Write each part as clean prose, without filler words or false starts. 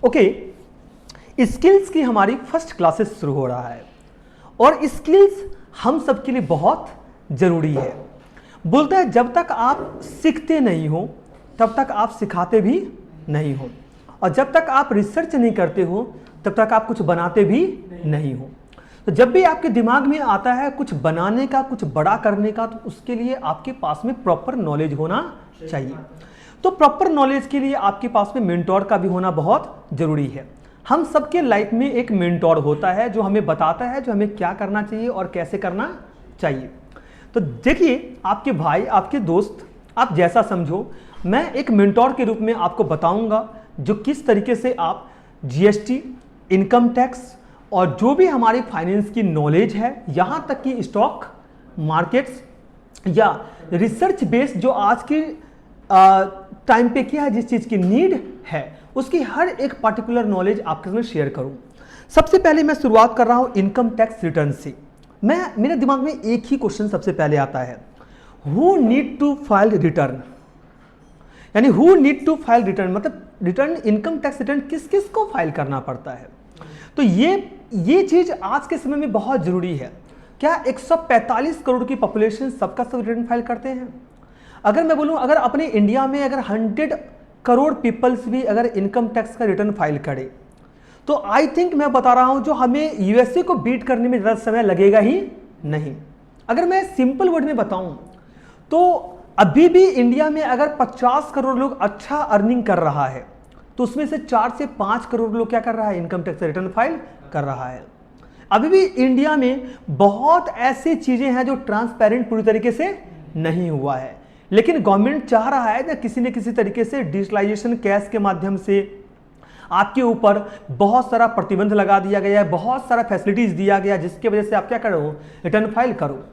Okay, skills की हमारी first classes शुरू हो रहा है और स्किल्स हम सबके लिए बहुत ज़रूरी है। बोलता है जब तक आप सीखते नहीं हो तब तक आप सिखाते भी नहीं हो, और जब तक आप रिसर्च नहीं करते हो तब तक आप कुछ बनाते भी नहीं हो। तो जब भी आपके दिमाग में आता है कुछ बनाने का, कुछ बड़ा करने का, तो उसके लिए आपके पास में प्रॉपर नॉलेज होना चाहिए। तो प्रॉपर नॉलेज के लिए आपके पास में मेंटोर का भी होना बहुत ज़रूरी है। हम सबके लाइफ में एक मेंटोर होता है जो हमें बताता है जो हमें क्या करना चाहिए और कैसे करना चाहिए। तो देखिए, आपके भाई, आपके दोस्त, आप जैसा समझो, मैं एक मेंटोर के रूप में आपको बताऊंगा जो किस तरीके से आप जीएसटी, इनकम टैक्स और जो भी हमारी फाइनेंस की नॉलेज है, यहाँ तक कि स्टॉक मार्केट्स या रिसर्च बेस्ड जो आज की टाइम पे क्या है, जिस चीज़ की नीड है उसकी हर एक पर्टिकुलर नॉलेज आपके साथ शेयर करूं। सबसे पहले मैं शुरुआत कर रहा हूं इनकम टैक्स रिटर्न से। मेरे दिमाग में एक ही क्वेश्चन सबसे पहले आता है, who need to file return, यानी who need to file return मतलब रिटर्न, इनकम टैक्स रिटर्न किस किस को फाइल करना पड़ता है। तो ये चीज आज के समय में बहुत जरूरी है। क्या 145 करोड़ की पॉपुलेशन सबका सब रिटर्न फाइल करते हैं? अगर मैं बोलूं, अगर अपने इंडिया में अगर 100 करोड़ पीपल्स भी अगर इनकम टैक्स का रिटर्न फाइल करे तो आई थिंक, मैं बता रहा हूं, जो हमें यूएसए को बीट करने में ज़्यादा समय लगेगा ही नहीं। अगर मैं सिंपल वर्ड में बताऊं तो अभी भी इंडिया में अगर 50 करोड़ लोग अच्छा अर्निंग कर रहा है तो उसमें से 4 से 5 करोड़ लोग क्या कर रहा है, इनकम टैक्स रिटर्न फाइल कर रहा है। अभी भी इंडिया में बहुत ऐसी चीजें हैं जो ट्रांसपेरेंट पूरी तरीके से नहीं हुआ है, लेकिन गवर्नमेंट चाह रहा है ना किसी तरीके से डिजिटलाइजेशन, कैश के माध्यम से आपके ऊपर बहुत सारा प्रतिबंध लगा दिया गया है, बहुत सारा फैसिलिटीज दिया गया, जिसकी वजह से आप क्या करो, रिटर्न फाइल करो।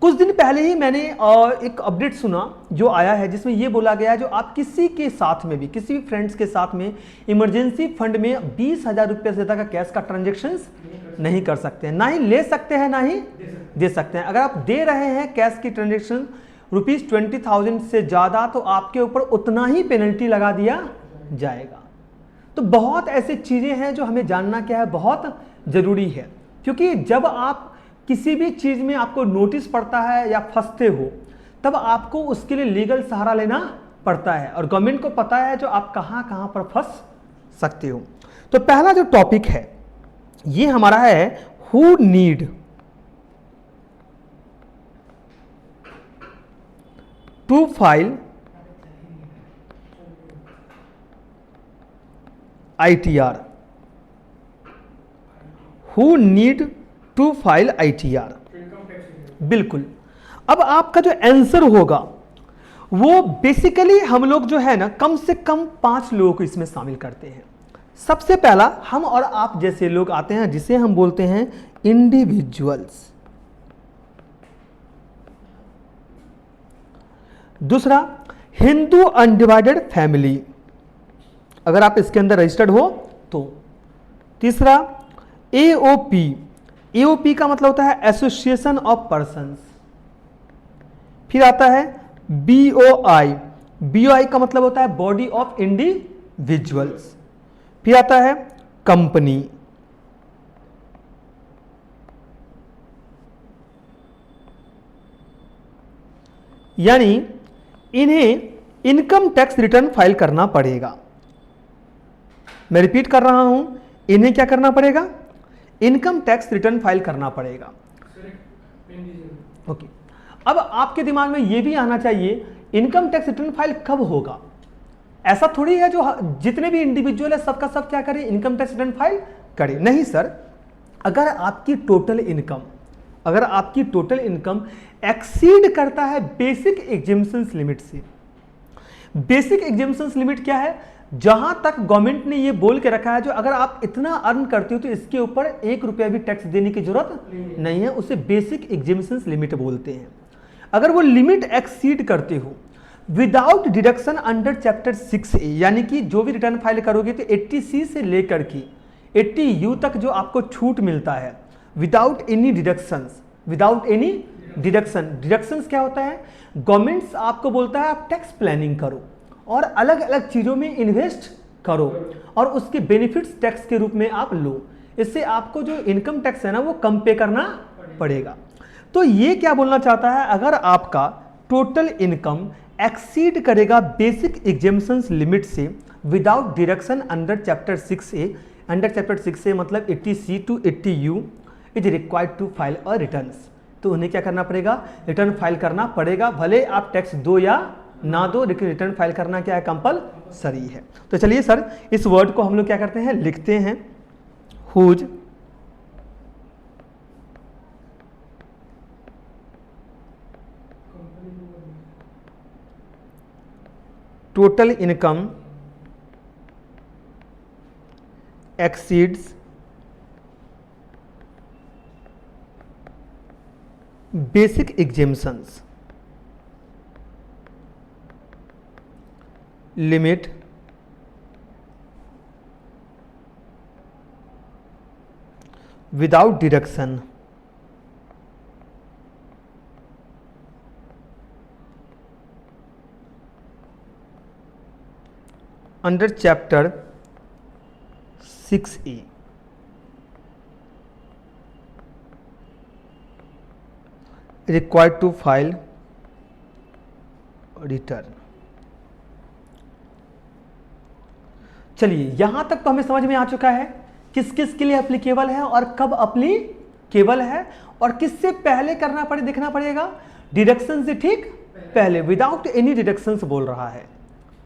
कुछ दिन पहले ही मैंने एक अपडेट सुना जो आया है जिसमें यह बोला गया है जो आप किसी के साथ में भी, किसी भी फ्रेंड्स के साथ में इमरजेंसी फंड में 20,000 रुपये से ज़्यादा का कैश का ट्रांजेक्शन नहीं कर सकते हैं, ना ही ले सकते हैं, ना ही दे सकते हैं। अगर आप दे रहे हैं कैश की ट्रांजेक्शन ₹20,000 से ज़्यादा तो आपके ऊपर उतना ही पेनल्टी लगा दिया जाएगा। तो बहुत ऐसी चीज़ें हैं जो हमें जानना क्या है, बहुत ज़रूरी है, क्योंकि जब आप किसी भी चीज़ में आपको नोटिस पड़ता है या फंसते हो तब आपको उसके लिए लीगल सहारा लेना पड़ता है, और गवर्नमेंट को पता है जो आप कहाँ कहाँ पर फंस सकते हो। तो पहला जो टॉपिक है ये हमारा है, who need to file ITR, who need to file ITR। बिल्कुल। अब आपका जो आंसर होगा वो बेसिकली हम लोग जो है ना, कम से कम 5 लोगों को इसमें शामिल करते हैं। सबसे पहला हम और आप जैसे लोग आते हैं जिसे हम बोलते हैं इंडिविजुअल्स। दूसरा, हिंदू अनडिवाइडेड फैमिली, अगर आप इसके अंदर रजिस्टर्ड हो तो। तीसरा, AOP, AOP का मतलब होता है एसोसिएशन ऑफ पर्संस। फिर आता है BOI, BOI का मतलब होता है बॉडी ऑफ इंडिविजुअल्स। फिर आता है कंपनी। यानी इन्हें इनकम टैक्स रिटर्न फाइल करना पड़ेगा। मैं रिपीट कर रहा हूं, इन्हें क्या करना पड़ेगा, इनकम टैक्स रिटर्न फाइल करना पड़ेगा। ओके, अब आपके दिमाग में यह भी आना चाहिए इनकम टैक्स रिटर्न फाइल कब होगा। ऐसा थोड़ी है जो जितने भी इंडिविजुअल है सबका सब क्या करें, इनकम टैक्स रिटर्न फाइल करें। नहीं सर, अगर आपकी टोटल इनकम एक्सीड करता है बेसिक एग्जेम्पशंस लिमिट से। बेसिक एग्जेम्पशंस लिमिट क्या है, जहां तक गवर्नमेंट ने ये बोल के रखा है जो अगर आप इतना अर्न करते हो तो इसके ऊपर 1 रुपया भी टैक्स देने की जरूरत नहीं है, उसे बेसिक एग्जेम्पशंस लिमिट बोलते हैं। अगर वो लिमिट एक्सीड करते हो without deduction under chapter 6A, यानी कि जो भी रिटर्न फाइल करोगे तो 80C से लेकर के 80U तक जो आपको छूट मिलता है विदाउट एनी डिडक्शंस, डिडक्शंस क्या होता है, गवर्नमेंट आपको बोलता है आप टैक्स प्लानिंग करो और अलग अलग चीज़ों में इन्वेस्ट करो और उसके बेनिफिट्स टैक्स के रूप में आप लो। इससे आपको जो इनकम टैक्स है ना वो कम पे करना पड़ेगा। तो ये क्या बोलना चाहता है, अगर आपका टोटल इनकम एक्सीड करेगा बेसिक एग्जेम्पशंस लिमिट से without deduction under chapter 6A, under chapter 6A मतलब 80C to 80U is required to file a returns. तो उन्हें क्या करना पड़ेगा, रिटर्न फाइल करना पड़ेगा, भले आप टैक्स दो या ना दो, लेकिन रिटर्न फाइल करना क्या है, कंपलसरी है। तो चलिए सर इस वर्ड को हम लोग क्या करते हैं, लिखते हैं, whose total income exceeds basic exemptions limit without deduction under chapter 6A required to file return। चलिए यहां तक तो हमें समझ में आ चुका है किस किस के लिए एप्लीकेबल है और कब एप्लीकेबल है और किससे पहले करना पड़े, देखना पड़ेगा डिडक्शन से ठीक पहले, विदाउट एनी डिडक्शंस बोल रहा है।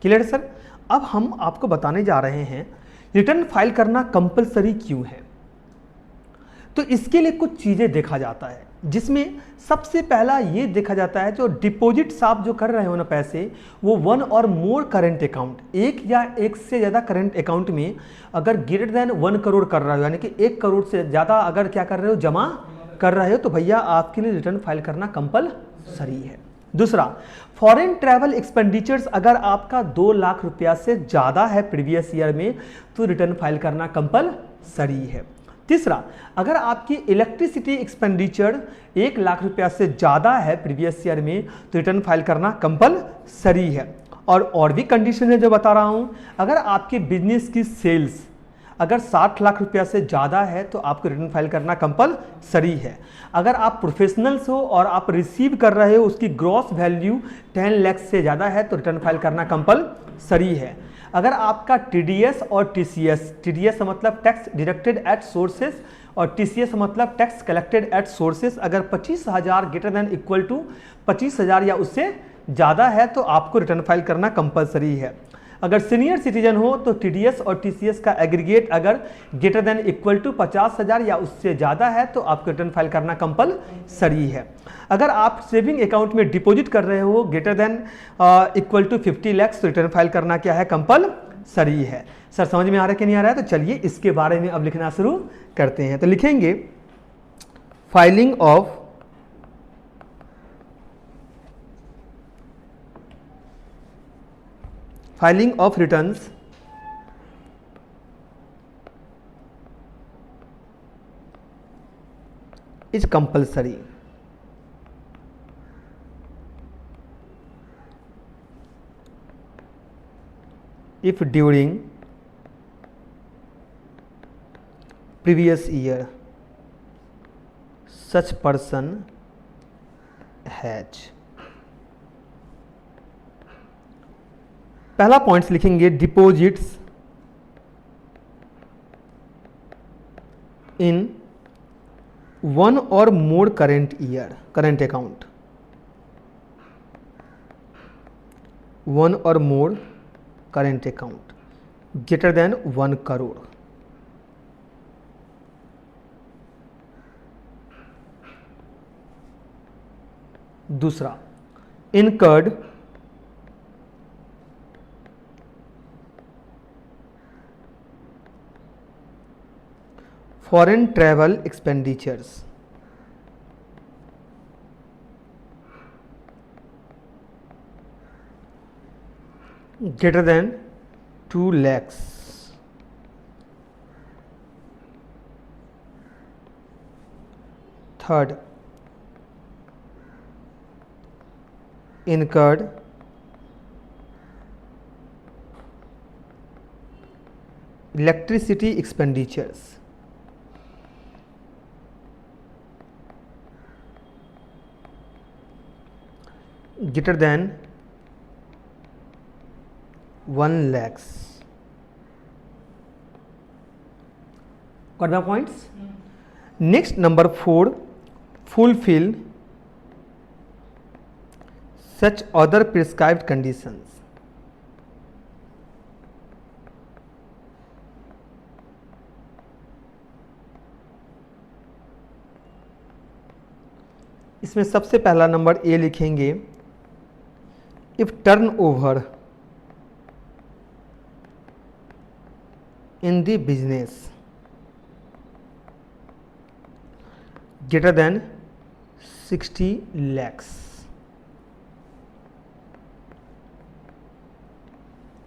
Clear sir. अब हम आपको बताने जा रहे हैं रिटर्न फाइल करना कंपलसरी क्यों है। तो इसके लिए कुछ चीजें देखा जाता है, जिसमें सबसे पहला ये देखा जाता है जो डिपॉजिट्स आप जो कर रहे हो ना पैसे, वो वन और मोर करंट अकाउंट, एक या एक से ज़्यादा करंट अकाउंट में अगर ग्रेटर देन 1 करोड़ कर रहे हो, यानी कि 1 करोड़ से ज़्यादा अगर क्या कर रहे हो, जमा कर रहे हो, तो भैया आपके लिए रिटर्न फाइल करना कंपलसरी है। दूसरा, फॉरेन ट्रैवल एक्सपेंडिचर्स अगर आपका 2 लाख रुपया से ज़्यादा है प्रीवियस ईयर में, तो रिटर्न फाइल करना कंपलसरी है। तीसरा, अगर आपकी इलेक्ट्रिसिटी एक्सपेंडिचर 1 लाख रुपया से ज़्यादा है प्रीवियस ईयर में, तो रिटर्न फाइल करना कंपलसरी है। और भी कंडीशन है जो बता रहा हूँ, अगर आपके बिजनेस की सेल्स अगर 60 लाख रुपया से ज़्यादा है तो आपको रिटर्न फाइल करना कंपलसरी है। अगर आप प्रोफेशनल्स हो और आप रिसीव कर रहे हो उसकी ग्रॉस वैल्यू 10 लाख से ज़्यादा है तो रिटर्न फाइल करना कंपलसरी है। अगर आपका TDS और TCS, TDS मतलब टैक्स डिडक्टेड एट सोर्सेस और TCS मतलब टैक्स कलेक्टेड एट सोर्सेस, अगर 25,000 ग्रेटर देन इक्वल टू 25,000 या उससे ज़्यादा है तो आपको रिटर्न फाइल करना कंपलसरी है। अगर सीनियर सिटीजन हो तो TDS और TCS का एग्रीगेट अगर ग्रेटर देन इक्वल टू 50,000 या उससे ज़्यादा है तो आपको रिटर्न फाइल करना कंपलसरी है। अगर आप सेविंग अकाउंट में डिपॉजिट कर रहे हो greater than equal to 50 lakh तो रिटर्न फाइल करना क्या है, कंपलसरी है। सर समझ में आ रहा है कि नहीं आ रहा है, तो चलिए इसके बारे में अब लिखना शुरू करते हैं। तो लिखेंगे filing of returns is compulsory if during previous year such person has, पहला पॉइंट्स लिखेंगे deposits in 1 or more current account, 1 or more current account greater than 1 crore. दूसरा, incurred foreign travel expenditures greater than 2 lakhs। Third, incurred electricity expenditures greater than 1 lakhs. Got my points? Next, number 4, fulfill such other prescribed conditions. इसमें सबसे पहला number A लिखेंगे, if turnover in the business greater than 60 lakhs,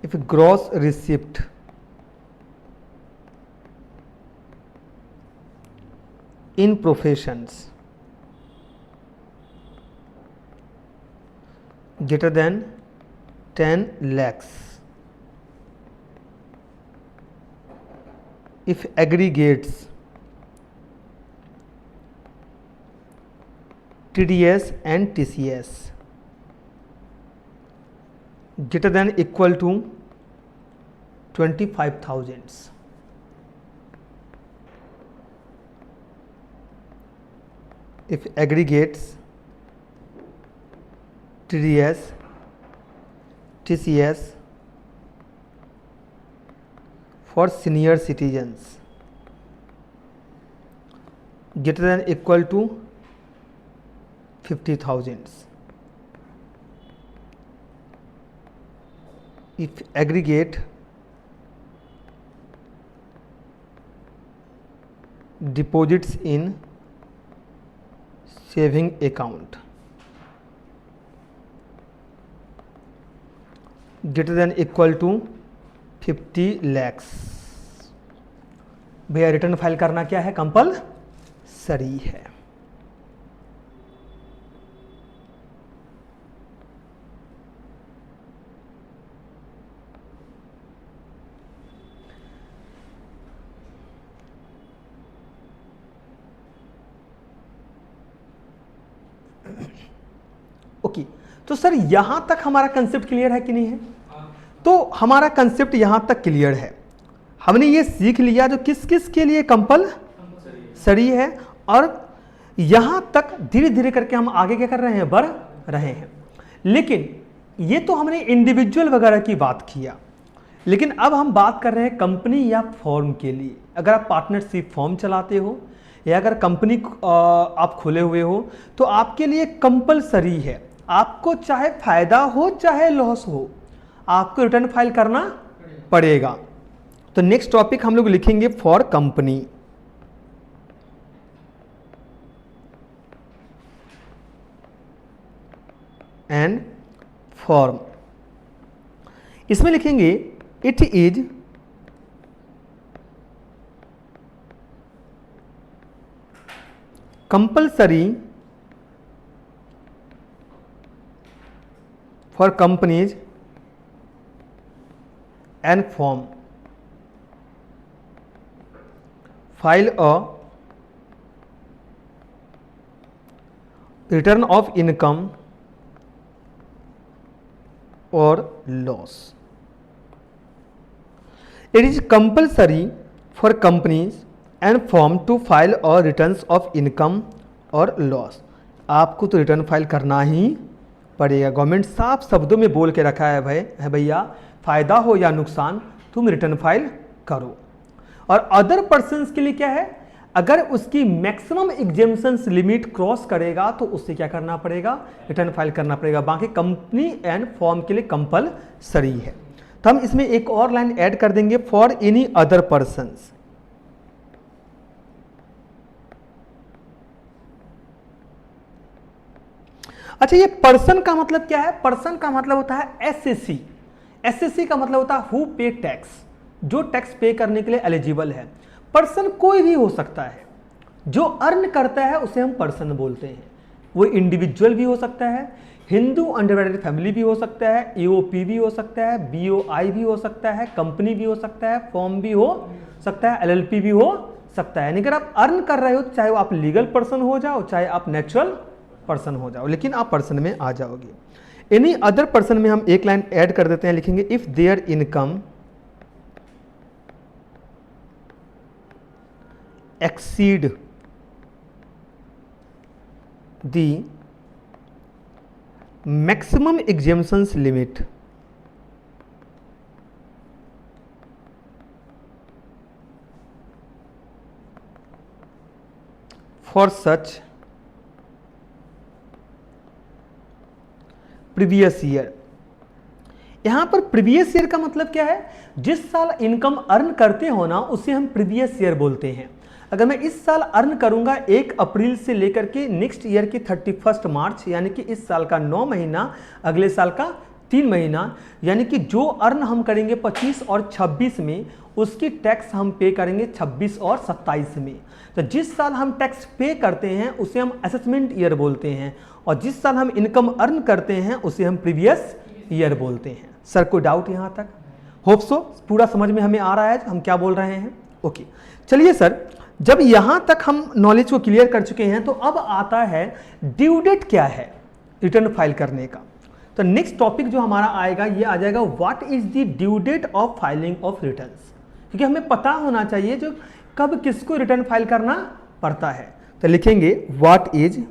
if gross receipt in professions greater than 10 lakhs, if aggregates TDS and TCS greater than equal to 25,000, if aggregates TDS, TCS for senior citizens greater than equal to 50,000, if aggregate deposits in saving account greater than equal to 50 lakhs. भैया return file करना क्या है, compulsory है। Okay, तो sir यहां तक हमारा concept clear है कि नहीं है? तो हमारा कंसेप्ट यहां तक क्लियर है। हमने ये सीख लिया जो किस किस के लिए कंपलसरी है, और यहां तक धीरे धीरे करके हम आगे क्या कर रहे हैं, बढ़ रहे हैं। लेकिन ये तो हमने इंडिविजुअल वगैरह की बात किया, लेकिन अब हम बात कर रहे हैं कंपनी या फॉर्म के लिए। अगर आप पार्टनरशिप फॉर्म चलाते हो या अगर कंपनी आप खोले हुए हो, तो आपके लिए कंपलसरी है, आपको चाहे फायदा हो चाहे लॉस हो, आपको रिटर्न फाइल करना पड़ेगा। तो नेक्स्ट टॉपिक हम लोग लिखेंगे फॉर कंपनी। एंड फॉर्म, इसमें लिखेंगे it is compulsory for companies and firm file a return of income और loss. It is compulsory for companies and firm to file और रिटर्न्स ऑफ इनकम और loss. आपको तो रिटर्न फाइल करना ही पड़ेगा। Government साफ शब्दों में बोल के रखा है भैया, फायदा हो या नुकसान तुम रिटर्न फाइल करो। और अदर पर्सन्स के लिए क्या है, अगर उसकी मैक्सिमम एग्जेम्पशंस लिमिट क्रॉस करेगा तो उससे क्या करना पड़ेगा, रिटर्न फाइल करना पड़ेगा। बाकी कंपनी एंड फॉर्म के लिए कंपलसरी है। तो हम इसमें एक और लाइन ऐड कर देंगे, फॉर एनी अदर पर्सन्स। अच्छा, ये पर्सन का मतलब क्या है? पर्सन का मतलब होता है एसएससी। एसएससी का मतलब होता है हु पे टैक्स, जो टैक्स पे करने के लिए एलिजिबल है। पर्सन कोई भी हो सकता है, जो अर्न करता है उसे हम पर्सन बोलते हैं। वो इंडिविजुअल भी हो सकता है हिंदू अनडिवाइडेड फैमिली भी हो सकता है, एओपी भी हो सकता है, बीओआई भी हो सकता है, कंपनी भी हो सकता है, फॉर्म भी हो सकता है, एलएलपी भी हो सकता है। यानी अगर आप अर्न कर रहे हो तो चाहे वो आप लीगल पर्सन हो जाओ, चाहे आप नेचुरल पर्सन हो जाओ, लेकिन आप पर्सन में आ जाओगे। एनी अदर पर्सन में हम एक लाइन ऐड कर देते हैं, लिखेंगे if there income exceed the maximum exemptions limit for such previous year. यहां पर प्रीवियस ईयर का मतलब क्या है? जिस साल इनकम अर्न करते हो ना, उसे हम प्रीवियस ईयर बोलते हैं। अगर मैं इस साल अर्न करूंगा 1 अप्रैल से लेकर के नेक्स्ट ईयर की 31 मार्च, यानी कि इस साल का 9 महीना, अगले साल का 3 महीना, यानी कि जो अर्न हम करेंगे 25 और 26 में, उसकी टैक्स हम पे करेंगे 26 और 27 में। तो जिस साल हम टैक्स पे करते हैं उसे हम असेसमेंट ईयर बोलते हैं, और जिस साल हम इनकम अर्न करते हैं उसे हम प्रीवियस ईयर बोलते हैं। सर कोई डाउट यहां तक? होप सो पूरा समझ में हमें आ रहा है हम क्या बोल रहे हैं। ओके, चलिए सर, जब यहां तक हम नॉलेज को क्लियर कर चुके हैं तो अब आता है ड्यू डेट क्या है रिटर्न फाइल करने का। तो नेक्स्ट टॉपिक जो हमारा आएगा ये आ जाएगा what is the due date of filing of returns, क्योंकि हमें पता होना चाहिए जो कब किसको रिटर्न फाइल करना पड़ता है। तो लिखेंगे what is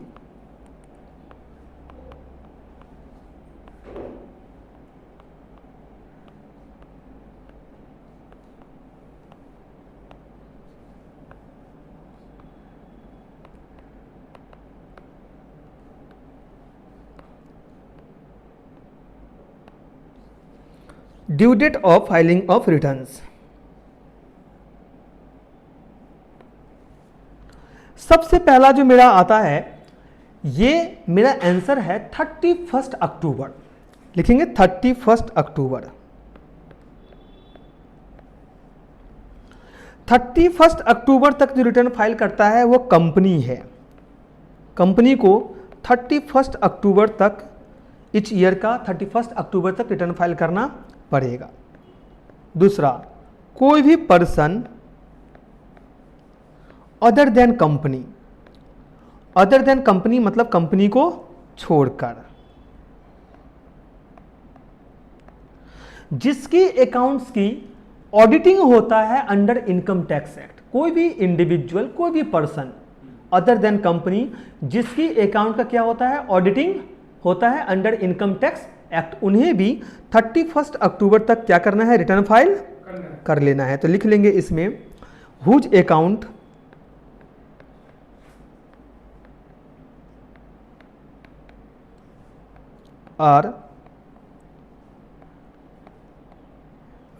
due date of filing of returns. सबसे पहला जो मेरा आता है, ये मेरा आंसर है 31 अक्टूबर। लिखेंगे 31 अक्टूबर। 31 अक्टूबर तक जो रिटर्न फाइल करता है वो कंपनी है। कंपनी को 31 अक्टूबर तक, इच ईयर का 31 अक्टूबर तक रिटर्न फाइल करना पड़ेगा। दूसरा, कोई भी person other than company, other than company मतलब कंपनी को छोड़कर, जिसकी अकाउंट्स की ऑडिटिंग होता है अंडर इनकम टैक्स एक्ट। कोई भी इंडिविजुअल, कोई भी पर्सन अदर देन कंपनी जिसकी अकाउंट का क्या होता है, ऑडिटिंग होता है अंडर इनकम टैक्स एक्ट, उन्हें भी 31 अक्टूबर तक क्या करना है, रिटर्न फाइल कर लेना है। तो लिख लेंगे इसमें whose account are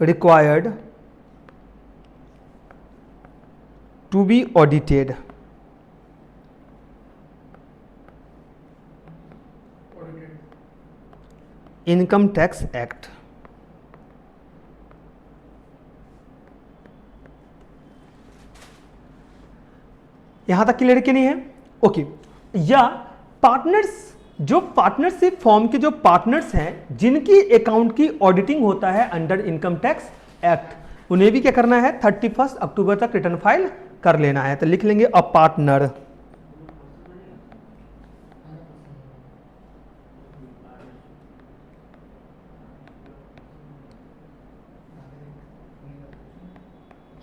required to be audited income tax act. यहां तक क्लियर कि नहीं है? ओके। या पार्टनर्स, जो पार्टनरशिप फॉर्म के जो पार्टनर्स हैं जिनकी अकाउंट की ऑडिटिंग होता है अंडर इनकम टैक्स एक्ट, उन्हें भी क्या करना है, 31 अक्टूबर तक रिटर्न फाइल कर लेना है। तो लिख लेंगे अ पार्टनर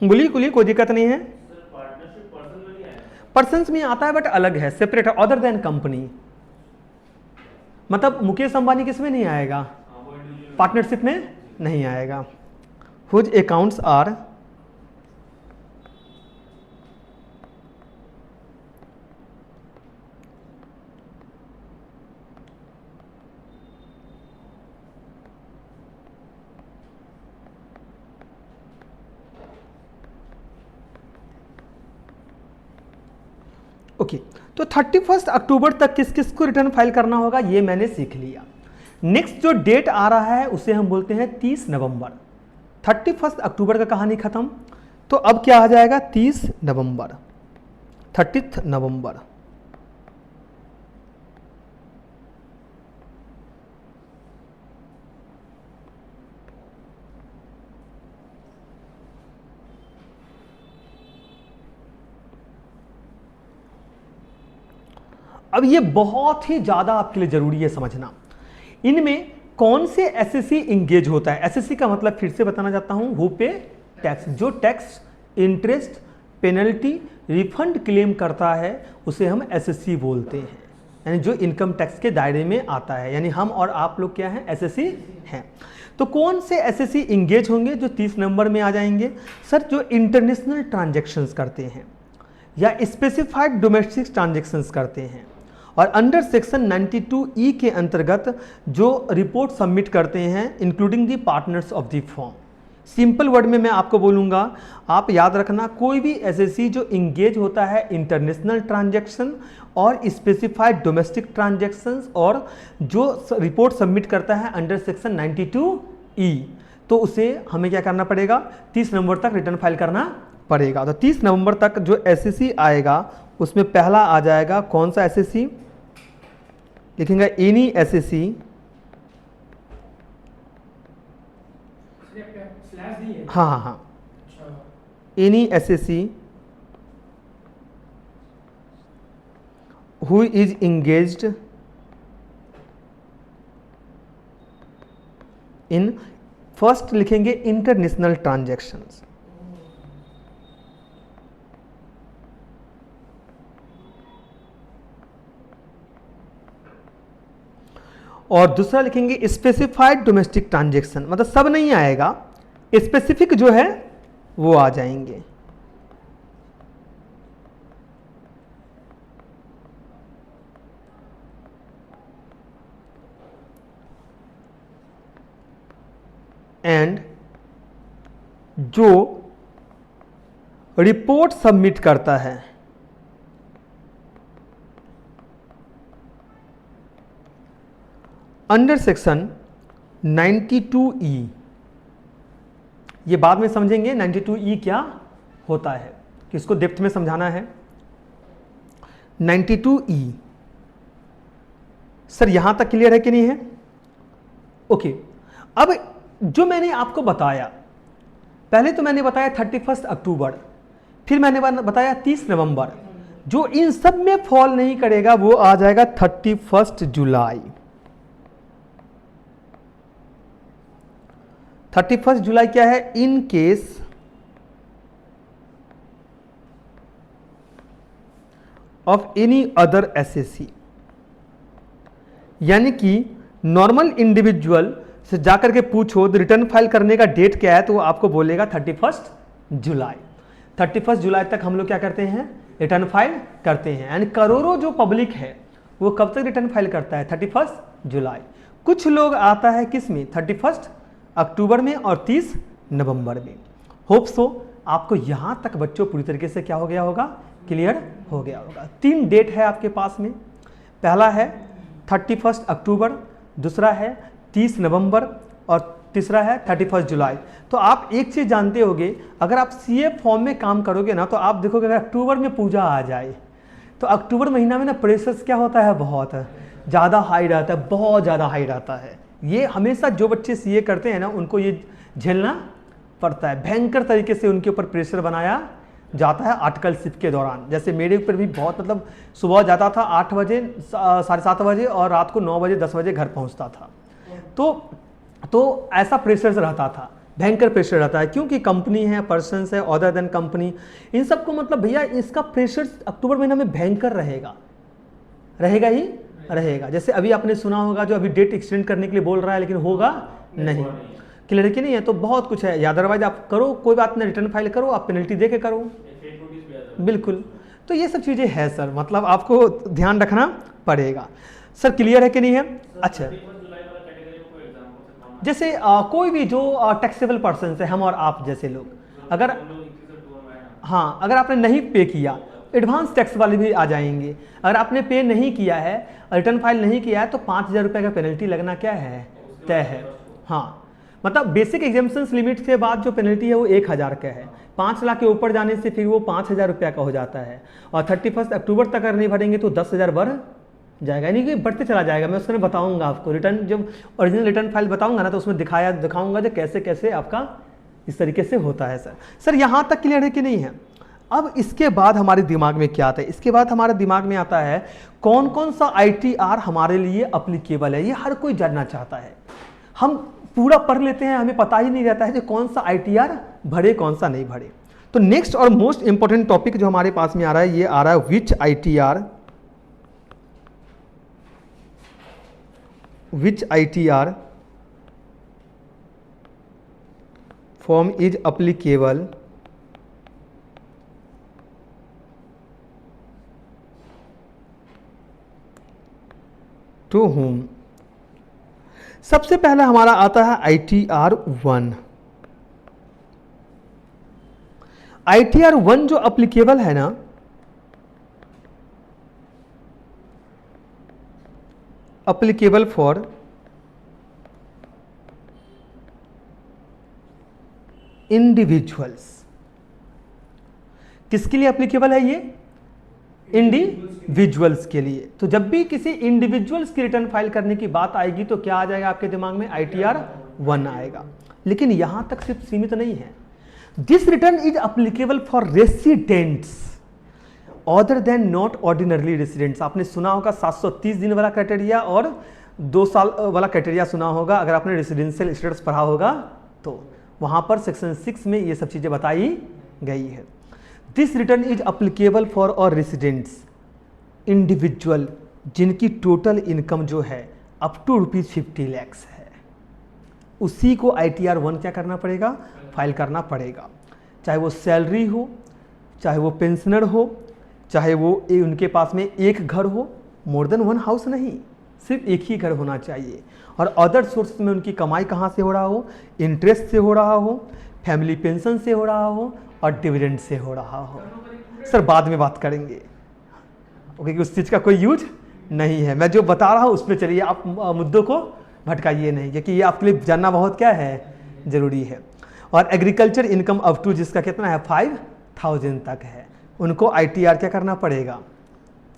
बोलिए बोलिए, कोई दिक्कत नहीं है। पर्सन्स में आता है बट अलग है, सेपरेट है, अदर देन कंपनी। मतलब मुकेश अंबानी किसमें नहीं आएगा, पार्टनरशिप में नहीं आएगा। Whose accounts are okay. तो 31 अक्टूबर तक किस किस को रिटर्न फाइल करना होगा ये मैंने सीख लिया। नेक्स्ट जो डेट आ रहा है उसे हम बोलते हैं 30 नवंबर। 31 अक्टूबर का कहानी खत्म, तो अब क्या आ जाएगा, 30 नवंबर, 30 नवंबर। अब ये बहुत ही ज़्यादा आपके लिए ज़रूरी है समझना, इनमें कौन से एसएससी इंगेज होता है। एसएससी का मतलब फिर से बताना चाहता हूँ, हु पे टैक्स, जो tax, interest, penalty, refund claim करता है उसे हम एसएससी बोलते हैं, यानी जो इनकम टैक्स के दायरे में आता है, यानी हम और आप लोग क्या हैं, एसएससी हैं। तो कौन से एसएससी इंगेज होंगे जो 30 नंबर में आ जाएंगे? सर, जो इंटरनेशनल ट्रांजैक्शंस करते हैं या स्पेसिफाइड डोमेस्टिक ट्रांजैक्शंस करते हैं, और अंडर सेक्शन 92E के अंतर्गत जो रिपोर्ट सबमिट करते हैं including the partners of the firm. Simple word में मैं आपको बोलूँगा, आप याद रखना, कोई भी एसएससी जो इंगेज होता है इंटरनेशनल ट्रांजैक्शन और स्पेसिफाइड डोमेस्टिक ट्रांजैक्शंस और जो रिपोर्ट सबमिट करता है अंडर सेक्शन 92E, तो उसे हमें क्या करना पड़ेगा, 30 नवंबर तक रिटर्न फाइल करना पड़ेगा। तो 30 नवंबर तक जो एसएससी आएगा उसमें पहला आ जाएगा कौन सा एसएससी, लिखेंगे एनी एसएससी, हाँ, any SSC who is engaged in, first लिखेंगे इंटरनेशनल ट्रांजैक्शंस, और दूसरा लिखेंगे स्पेसिफाइड डोमेस्टिक ट्रांजैक्शन, मतलब सब नहीं आएगा, स्पेसिफिक जो है वो आ जाएंगे। एंड जो रिपोर्ट सबमिट करता है अंडर सेक्शन 92E, ये बाद में समझेंगे 92E क्या होता है, किसको डेप्थ में समझाना है। 92E, सर यहां तक क्लियर है कि नहीं है? ओके, अब जो मैंने आपको बताया, पहले तो मैंने बताया 31 अक्टूबर, फिर मैंने बताया 30 नवंबर, जो इन सब में फॉल नहीं करेगा वो आ जाएगा 31 जुलाई। 31 जुलाई क्या है, in case of any other SSC, यानी कि नॉर्मल इंडिविजुअल से जाकर के पूछो रिटर्न फाइल करने का डेट क्या है, तो वो आपको बोलेगा 31 जुलाई। 31 जुलाई तक हम लोग क्या करते हैं, रिटर्न फाइल करते हैं, यानी करोड़ों जो पब्लिक है वो कब तक रिटर्न फाइल करता है, 31 जुलाई। कुछ लोग आता है किस में, 31 अक्टूबर में और 30 नवंबर में। होप सो आपको यहाँ तक बच्चों पूरी तरीके से क्या हो गया होगा, क्लियर हो गया होगा। 3 डेट है आपके पास में, पहला है 31 अक्टूबर, दूसरा है 30 नवंबर और तीसरा है 31 जुलाई। तो आप एक चीज़ जानते होगे, अगर आप सीए फॉर्म में काम करोगे ना, तो आप देखोगे अगर अक्टूबर में पूजा आ जाए तो अक्टूबर महीना में ना प्रेशर्स क्या होता है, बहुत ज़्यादा हाई रहता है, बहुत ज़्यादा हाई रहता है। ये हमेशा जो बच्चे सीए करते हैं ना उनको ये झेलना पड़ता है, भयंकर तरीके से उनके ऊपर प्रेशर बनाया जाता है आर्टिकलशिप के दौरान। जैसे मेरे ऊपर भी बहुत, मतलब सुबह जाता था 8 बजे, 7:30 बजे और रात को 9 बजे 10 बजे घर पहुंचता था। तो ऐसा प्रेशर रहता था, भयंकर प्रेशर रहता है, क्योंकि कंपनी है, पर्सन्स है, अदर देन कंपनी, इन सबको मतलब भैया इसका प्रेशर अक्टूबर महीना में भयंकर रहेगा, रहेगा ही रहेगा। जैसे अभी आपने सुना होगा जो अभी डेट एक्सटेंड करने के लिए बोल रहा है, लेकिन होगा नहीं, क्लियर कि नहीं है। तो बहुत कुछ है, अदरवाइज आप करो, कोई बात नहीं, रिटर्न फाइल करो, आप पेनल्टी दे के करो, बिल्कुल। तो ये सब चीज़ें हैं सर, मतलब आपको ध्यान रखना पड़ेगा। सर क्लियर है कि नहीं है? अच्छा, जैसे कोई भी जो टैक्सेबल पर्सन है, हम और आप जैसे लोग, अगर हाँ, अगर आपने नहीं पे किया, एडवांस टैक्स वाले भी आ जाएंगे। अगर आपने पे नहीं किया है, रिटर्न फाइल नहीं किया है, तो 5,000 रुपये का पेनल्टी लगना क्या है, तय है। हाँ, मतलब बेसिक एग्जाम्पशंस लिमिट के बाद जो पेनल्टी है वो 1,000 का है, 5 लाख के ऊपर जाने से फिर वो 5,000 रुपया का हो जाता है, और 31 अक्टूबर तक अगर नहीं भरेंगे तो 10,000 बढ़ जाएगा, यानी कि बढ़ते चला जाएगा। मैं उसमें बताऊंगा आपको, रिटर्न जब ओरिजिनल रिटर्न फाइल बताऊंगा ना, तो उसमें दिखाऊंगा जो कैसे कैसे आपका इस तरीके से होता है। सर यहाँ तक क्लियर है कि नहीं है? अब इसके बाद हमारे दिमाग में क्या आता है, इसके बाद हमारे दिमाग में आता है कौन कौन सा ITR हमारे लिए अप्लीकेबल है। ये हर कोई जानना चाहता है। हम पूरा पढ़ लेते हैं, हमें पता ही नहीं रहता है कि कौन सा ITR भरे कौन सा नहीं भरे। तो नेक्स्ट और मोस्ट इंपॉर्टेंट टॉपिक जो हमारे पास में आ रहा है, ये आ रहा है which ITR form is applicable to whom। सबसे पहले हमारा आता है ITR 1। ITR 1 जो अप्लीकेबल है ना, अप्लीकेबल फॉर इंडिविजुअल्स। किसके लिए अप्लीकेबल है ये? इंडिविजुअल्स के लिए। तो जब भी किसी इंडिविजुअल्स की रिटर्न फाइल करने की बात आएगी तो क्या आ जाएगा आपके दिमाग में? ITR 1 आएगा। लेकिन यहां तक सिर्फ सीमित नहीं है। This return is applicable for residents other than not ordinarily residents. आपने सुना होगा 730 दिन वाला क्राइटेरिया और 2 साल वाला क्राइटेरिया सुना होगा, अगर आपने रेसिडेंशियल स्टेटस पढ़ा होगा तो। वहां पर सेक्शन 6 में ये सब चीजें बताई गई है। This return is applicable for और रेसिडेंट्स इंडिविजुअल जिनकी टोटल इनकम जो है अप टू ₹50 लाख है, उसी को ITR 1 क्या करना पड़ेगा? फाइल करना पड़ेगा। चाहे वो सैलरी हो, चाहे वो पेंशनर हो, चाहे वो उनके पास में एक घर हो, मोर देन 1 हाउस नहीं, सिर्फ एक ही घर होना चाहिए। और अदर सोर्स में उनकी कमाई कहाँ से हो रहा हो? इंटरेस्ट से हो रहा हो, फैमिली पेंशन से हो रहा हो और डिविडेंड से हो रहा हो। सर बाद में बात करेंगे, क्योंकि उस चीज़ का कोई यूज नहीं है। मैं जो बता रहा हूँ उस पर चलिए, आप मुद्दों को भटकाइए नहीं, क्योंकि ये आपके लिए जानना बहुत क्या है, जरूरी है। और एग्रीकल्चर इनकम अप टू जिसका कितना है 5000 तक है, उनको ITR क्या करना पड़ेगा?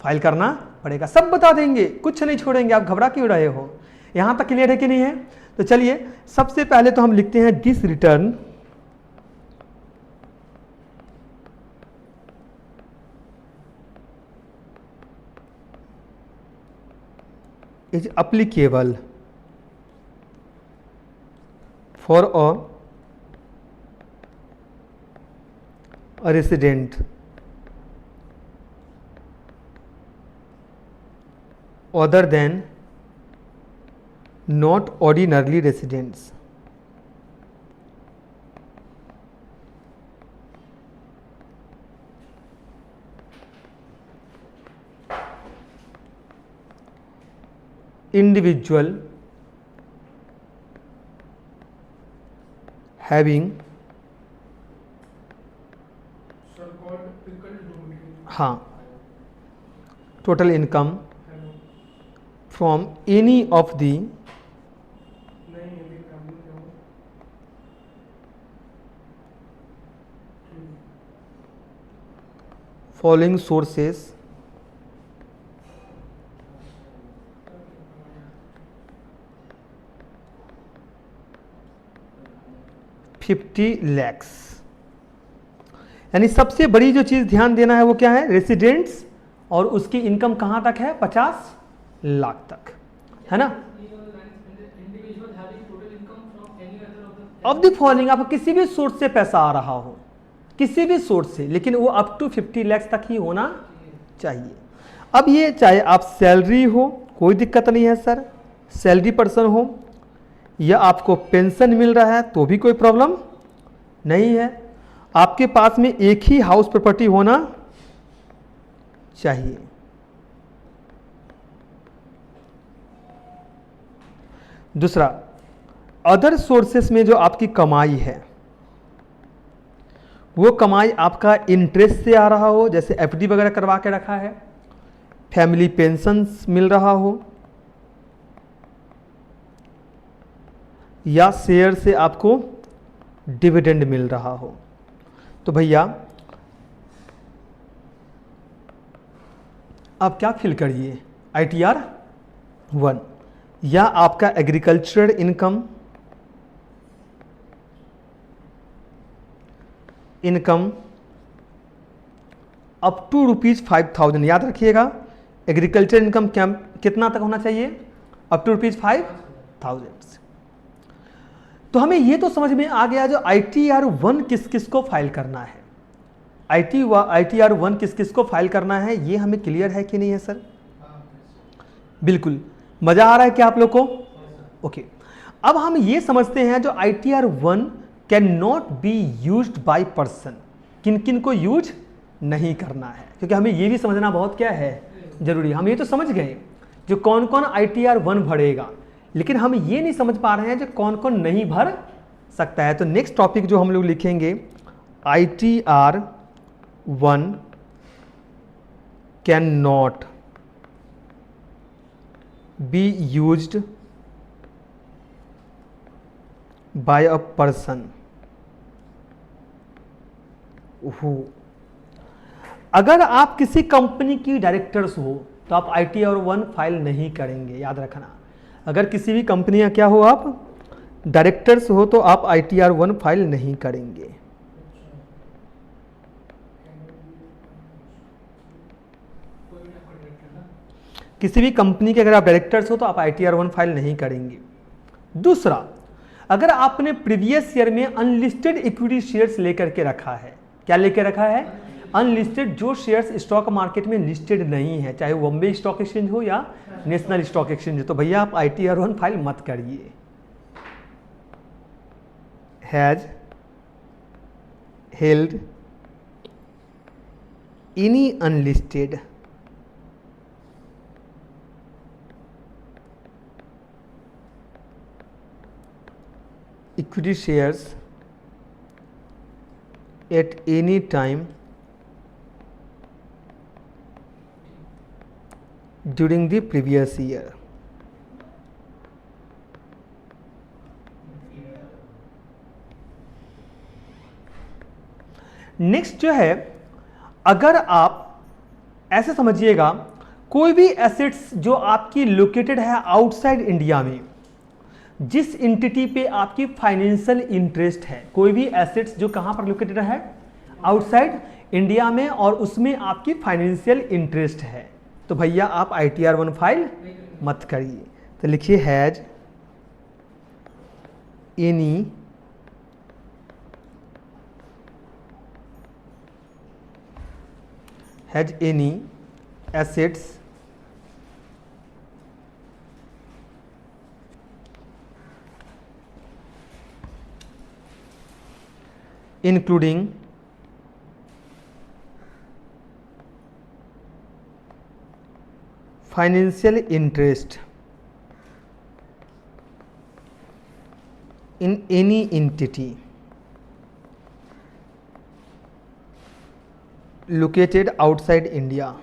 फाइल करना पड़ेगा। सब बता देंगे, कुछ नहीं छोड़ेंगे। आप घबरा क्यों रहे हो? यहां तक क्लियर है कि नहीं है? तो चलिए सबसे पहले तो हम लिखते हैं this return is applicable for a resident other than not ordinarily residents। individual having हाँ total income from any of the following sources $50 lakh. यानी सबसे बड़ी जो चीज ध्यान देना है वो क्या है? रेसिडेंट्स, और उसकी इनकम कहां तक है? 50 लाख तक, है ना। ऑफ द फॉलोइंग, आपको किसी भी सोर्स से पैसा आ रहा हो, किसी भी सोर्स से, लेकिन वो अप टू 50 लाख तक ही होना चाहिए। अब ये चाहे आप सैलरी हो, कोई दिक्कत नहीं है सर, सैलरी पर्सन हो, या आपको पेंशन मिल रहा है तो भी कोई प्रॉब्लम नहीं है। आपके पास में एक ही हाउस प्रॉपर्टी होना चाहिए। दूसरा, अदर सोर्सेस में जो आपकी कमाई है वो कमाई आपका इंटरेस्ट से आ रहा हो, जैसे FD वगैरह करवा के रखा है, फैमिली पेंशन मिल रहा हो, या शेयर से आपको डिविडेंड मिल रहा हो, तो भैया आप क्या फिल करिए? ITR 1। या आपका एग्रीकल्चरल इनकम अप टू ₹5,000, याद रखिएगा। एग्रीकल्चर इनकम कितना तक होना चाहिए? Up to ₹5,000। तो हमें ये तो समझ में आ गया जो ITR-1 किस किस को फाइल करना है, ITR-1 किस किस को फाइल करना है, ये हमें क्लियर है कि नहीं है सर? बिल्कुल। मजा आ रहा है क्या आप लोग को? ओके। अब हम ये समझते हैं जो ITR-1 can not be used by person, किन किन को यूज नहीं करना है, क्योंकि हमें ये भी समझना बहुत क्या है, जरूरी। हम ये तो समझ गए जो कौन कौन ITR-1 भरेगा, लेकिन हम ये नहीं समझ पा रहे हैं जो कौन कौन नहीं भर सकता है। तो नेक्स्ट टॉपिक जो हम लोग लिखेंगे, ITR-1 can not be used by a person who, अगर आप किसी कंपनी की डायरेक्टर्स हो तो आप ITR-1 फाइल नहीं करेंगे, याद रखना। अगर किसी भी कंपनी का क्या हो, आप डायरेक्टर्स हो तो आप ITR-1 फाइल नहीं करेंगे। किसी भी कंपनी के अगर आप डायरेक्टर्स हो तो आप ITR-1 फाइल नहीं करेंगे। दूसरा, अगर आपने प्रीवियस ईयर में अनलिस्टेड इक्विटी शेयर्स लेकर के रखा है, क्या लेकर रखा है? अनलिस्टेड, जो शेयर्स स्टॉक मार्केट में लिस्टेड नहीं है, चाहे वो बॉम्बे स्टॉक एक्सचेंज हो या नेशनल स्टॉक एक्सचेंज हो, तो भैया आप ITR-1 फाइल मत करिए। Has held any unlisted equity shares at any time during the previous year। Next जो है, अगर आप ऐसे समझिएगा, कोई भी एसेट्स जो आपकी लोकेटेड है आउटसाइड इंडिया में, जिस एंटिटी पे आपकी फाइनेंशियल इंटरेस्ट है, कोई भी एसेट्स जो कहां पर लोकेटेड है, आउटसाइड इंडिया में, और उसमें आपकी फाइनेंशियल इंटरेस्ट है, तो भैया आप ITR-1 फाइल मत करिए। तो लिखिए has any assets including financial interest in any entity located outside India।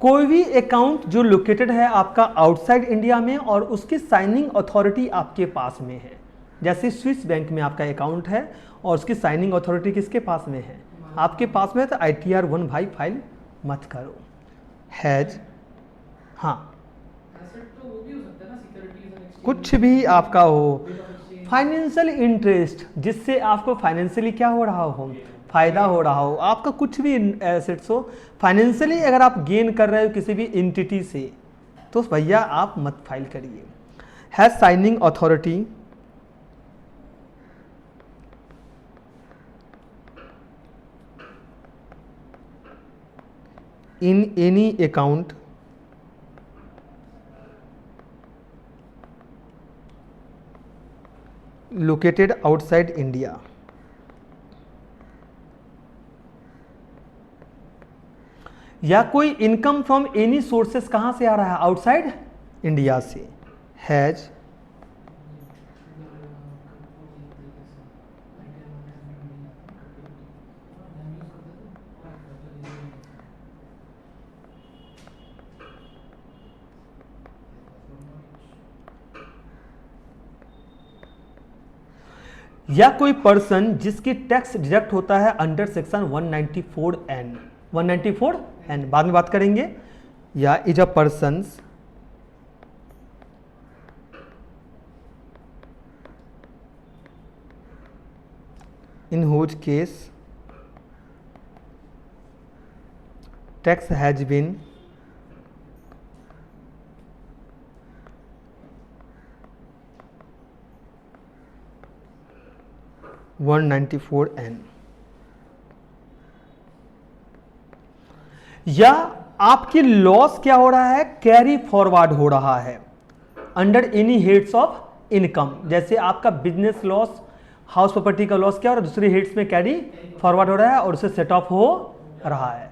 कोई भी अकाउंट जो लोकेटेड है आपका आउटसाइड इंडिया में और उसकी साइनिंग अथॉरिटी आपके पास में है, जैसे स्विस बैंक में आपका अकाउंट है और उसकी साइनिंग अथॉरिटी किसके पास में है, आपके पास में है, तो ITR-1 भाई फाइल मत करो। हैज, हाँ, कुछ भी आपका हो, फाइनेंशियल इंटरेस्ट जिससे आपको फाइनेंशियली क्या हो रहा हो, फायदा हो रहा हो, आपका कुछ भी एसेट्स हो, फाइनेंशियली अगर आप गेन कर रहे हो किसी भी एंटिटी से, तो भैया आप मत फाइल करिए। Has signing authority in any account located outside India. या कोई इनकम फ्रॉम एनी सोर्सेस कहां से आ रहा है, आउटसाइड इंडिया से। हैज या कोई पर्सन जिसकी टैक्स डिडक्ट होता है अंडर सेक्शन 194N, 194N बाद में बात करेंगे। या is a persons in whose case tax has been $194N, या आपकी लॉस क्या हो रहा है, कैरी फॉरवर्ड हो रहा है under any heads of income. जैसे आपका बिजनेस लॉस, हाउस प्रॉपर्टी का लॉस क्या हो रहा है, दूसरे हेड्स में कैरी फॉरवर्ड हो रहा है और उसे सेट ऑफ हो रहा है।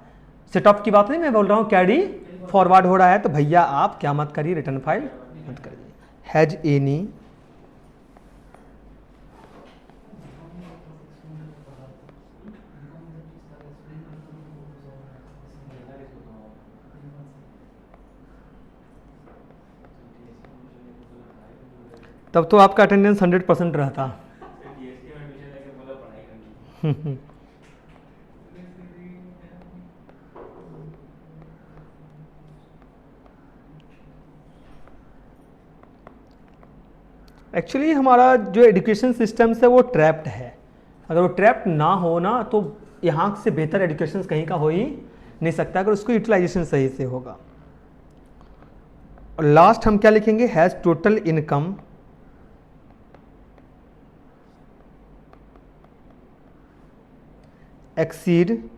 सेट ऑफ की बात नहीं मैं बोल रहा हूं, कैरी फॉरवर्ड हो रहा है। तो भैया आप क्या मत करिए, रिटर्न फाइल मत करिए। हैज एनी तब तो आपका अटेंडेंस 100% रहता। एक्चुअली हमारा जो एजुकेशन सिस्टम है वो ट्रैप्ड है। अगर वो ट्रैप्ड ना हो ना तो यहाँ से बेहतर एजुकेशन कहीं का हो ही नहीं सकता अगर उसको यूटिलाइजेशन सही से होगा। और लास्ट हम क्या लिखेंगे, has total income exceed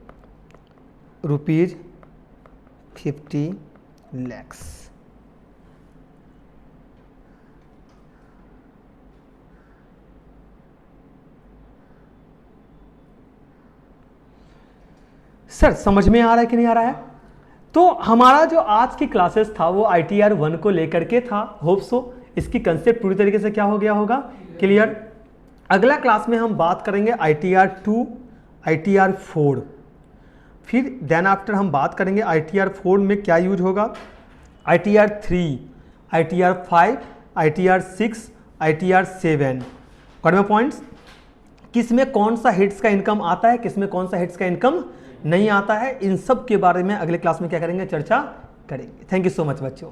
₹50 lakhs। Sir समझ में आ रहा है कि नहीं आ रहा है? तो हमारा जो आज की क्लासेस था वो ITR 1 को लेकर के था। होप सो इसकी कंसेप्ट पूरी तरीके से क्या हो गया होगा, क्लियर। अगला क्लास में हम बात करेंगे ITR 2, ITR 4, फिर देन आफ्टर हम बात करेंगे ITR 4 में क्या यूज होगा, ITR 3, ITR 5, ITR 6, ITR 7। Got my points? किस में कौन सा हेड्स का इनकम आता है, किस में कौन सा हेड्स का इनकम नहीं आता है, इन सब के बारे में अगले क्लास में क्या करेंगे, चर्चा करेंगे। थैंक यू सो मच बच्चों।